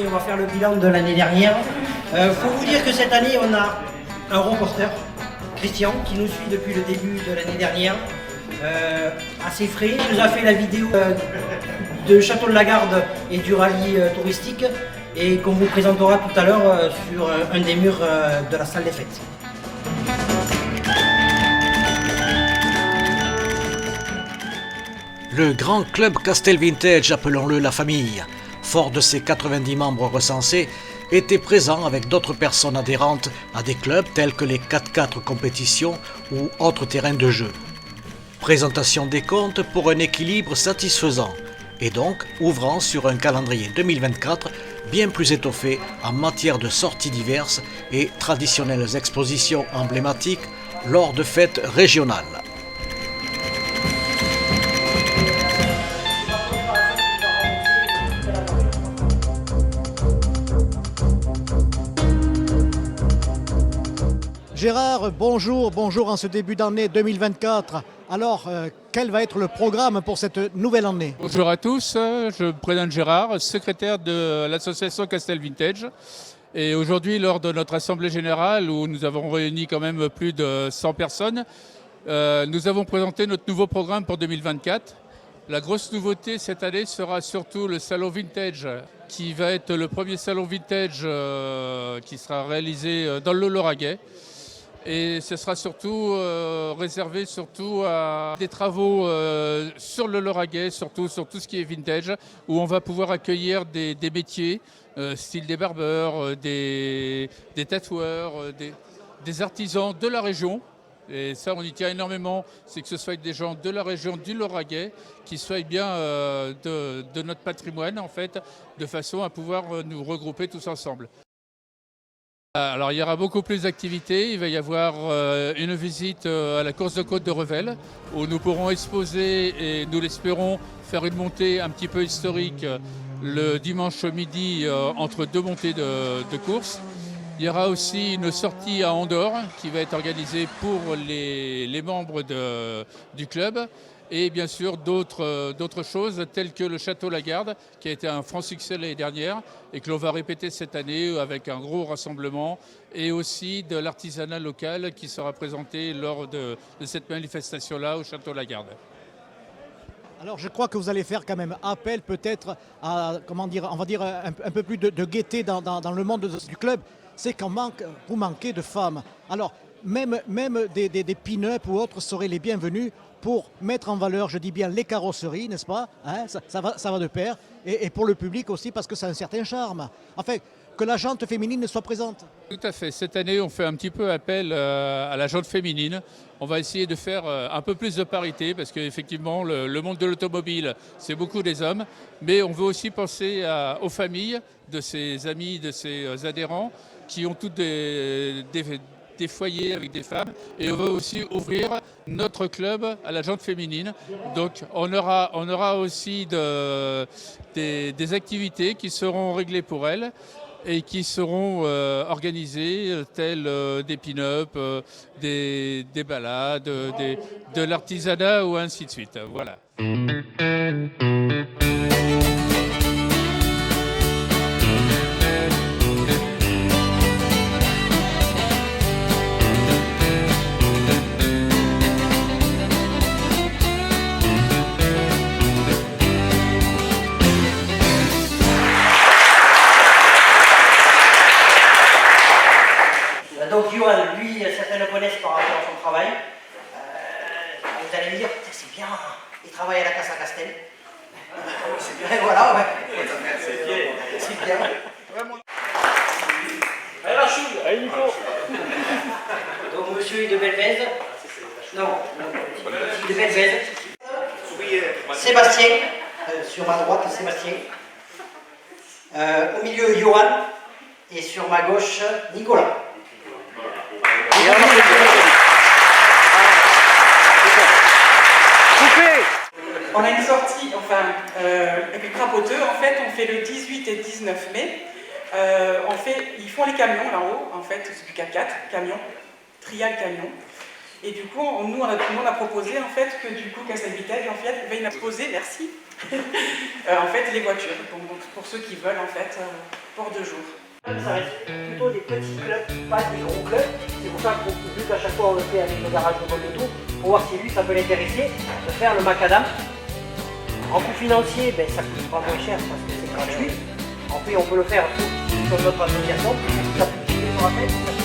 on va faire le bilan de l'année dernière. Faut vous dire que cette année, on a un reporter, Christian, qui nous suit depuis le début de l'année dernière. Assez frais. Il nous a fait la vidéo de Château de la Garde et du rallye touristique et qu'on vous présentera tout à l'heure sur un des murs de la salle des fêtes. Le grand club Castel Vintage, appelons-le la famille, fort de ses 90 membres recensés, était présent avec d'autres personnes adhérentes à des clubs tels que les 4x4 compétitions ou autres terrains de jeu. Présentation des comptes pour un équilibre satisfaisant et donc ouvrant sur un calendrier 2024 bien plus étoffé en matière de sorties diverses et traditionnelles expositions emblématiques lors de fêtes régionales. Gérard, bonjour en ce début d'année 2024. Alors, quel va être le programme pour cette nouvelle année? Bonjour à tous, je me présente Gérard, secrétaire de l'association Castel Vintage. Et aujourd'hui, lors de notre assemblée générale, où nous avons réuni quand même plus de 100 personnes, nous avons présenté notre nouveau programme pour 2024. La grosse nouveauté cette année sera surtout le salon Vintage, qui va être le premier salon Vintage qui sera réalisé dans le Lauragais. Et ce sera surtout réservé à des travaux sur le Lauragais, surtout sur tout ce qui est vintage, où on va pouvoir accueillir des métiers, style des barbeurs, des tatoueurs, des artisans de la région. Et ça, on y tient énormément, c'est que ce soit des gens de la région du Lauragais, qui soient bien de notre patrimoine, en fait, de façon à pouvoir nous regrouper tous ensemble. Alors il y aura beaucoup plus d'activités, il va y avoir une visite à la course de côte de Revel où nous pourrons exposer et nous l'espérons faire une montée un petit peu historique le dimanche midi entre deux montées de course. Il y aura aussi une sortie à Andorre qui va être organisée pour les membres du club. Et bien sûr d'autres choses telles que le Château La Garde qui a été un franc succès l'année dernière et que l'on va répéter cette année avec un gros rassemblement et aussi de l'artisanat local qui sera présenté lors de cette manifestation-là au Château La Garde. Alors je crois que vous allez faire quand même appel peut-être à, on va dire un peu plus de gaieté dans le monde du club. C'est vous manquez de femmes. Alors même des pin-up ou autres seraient les bienvenus pour mettre en valeur, je dis bien, les carrosseries, n'est-ce pas, hein, ça va de pair, et pour le public aussi, parce que ça a un certain charme. Enfin, que la jante féminine soit présente. Tout à fait. Cette année, on fait un petit peu appel à la jante féminine. On va essayer de faire un peu plus de parité, parce qu'effectivement, le monde de l'automobile, c'est beaucoup des hommes, mais on veut aussi penser aux familles de ces amis, de ces adhérents, qui ont toutes des foyers avec des femmes, et on veut aussi ouvrir notre club à la jante féminine. Donc on aura aussi des activités qui seront réglées pour elles et qui seront organisées telles des pin-up, des balades, de l'artisanat ou ainsi de suite. Voilà. Donc Johan, lui, certains le connaissent par rapport à son travail. Vous allez me dire, c'est bien, il travaille à la Casa Castel. C'est bien, voilà, ouais. C'est bien. Donc monsieur est de Belvez. Non, de Belvez. Sébastien, sur ma droite, Sébastien. Au milieu, Johan. Et sur ma gauche, Nicolas. On a une sortie, avec Crapoteux, en fait, on fait le 18 et 19 mai. Ils font les camions là-haut, en fait, c'est du 4x4, camion, trial camion. Et du coup, nous, on a proposé, en fait, que du coup, Castel Vintage, en fait, va exposer, merci, en fait, les voitures. Donc, pour ceux qui veulent, en fait, pour 2 jours. Ça reste plutôt des petits clubs, pas des gros clubs. C'est pour ça que vu qu'à chaque fois on le fait avec le garage de Moto, pour voir si lui ça peut l'intéresser de faire le macadam. En coût financier, ben, ça coûte pas moins cher parce que c'est gratuit. En plus on peut le faire sur notre association, ça peut utiliser sur la tête.